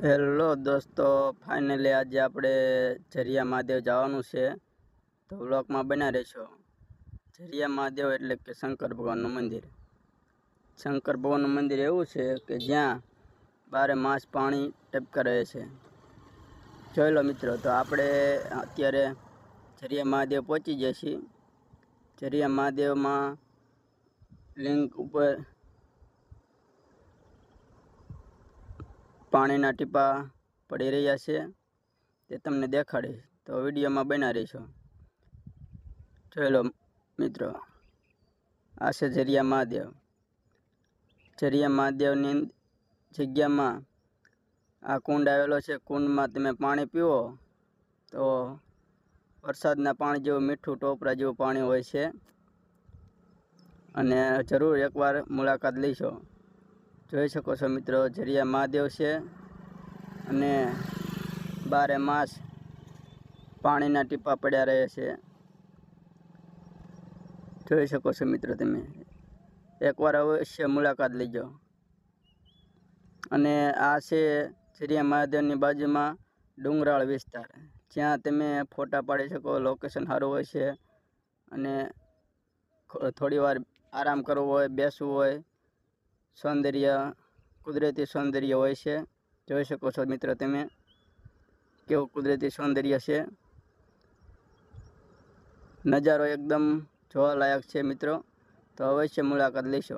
Hello દોસ્તો, finally આજે આપણે ઝરિયા મહાદેવ જવાનું છે, તો વ્લોગમાં બના રહેશો। ઝરિયા મહાદેવ એટલે કે શંકર ભગવાનનું મંદિર। શંકર ભગવાનનું મંદિર એવું છે કે જ્યાં 12 માસ પાણી ટપકા રહે છે। જોઈ લો મિત્રો, તો આપણે અત્યારે ઝરિયા મહાદેવ પહોંચી ગયા છીએ। ઝરિયા મહાદેવમાં લિંક ઉપર પાણીના ટીપા પડી રહ્યા છે, તે તમને દેખાડીશ, તો વિડીયોમાં બના રહેશો। જોઈ લો મિત્રો, આ છે ઝરિયા મહાદેવ। ઝરિયા મહાદેવની જગ્યામાં આ કુંડ આવેલો છે। કુંડમાં તમે પાણી પીવો તો વરસાદના પાણી જેવું મીઠું ટોપરા જેવું પાણી હોય છે, અને જરૂર એકવાર મુલાકાત લઈશો। જોઈ શકો છો મિત્રો, ઝરિયા મહાદેવ છે અને 12 માસ પાણીના ટીપા પડ્યા રહે છે। જોઈ શકો છો મિત્રો, તમે એકવાર અવશ્ય મુલાકાત લેજો। અને આ છે ઝરિયા મહાદેવની બાજુમાં ડુંગરાળ વિસ્તાર, જ્યાં તમે ફોટા પાડી શકો। લોકેશન સારું હોય છે, અને થોડી વાર આરામ કરવો હોય, બેસવું હોય, સૌંદર્ય, કુદરતી સૌંદર્ય હોય છે। જોઈ શકો છો મિત્રો, તમે કેવું કુદરતી સૌંદર્ય છે। નજારો એકદમ જોવાલાયક છે મિત્રો, તો અવશ્ય મુલાકાત લેશો।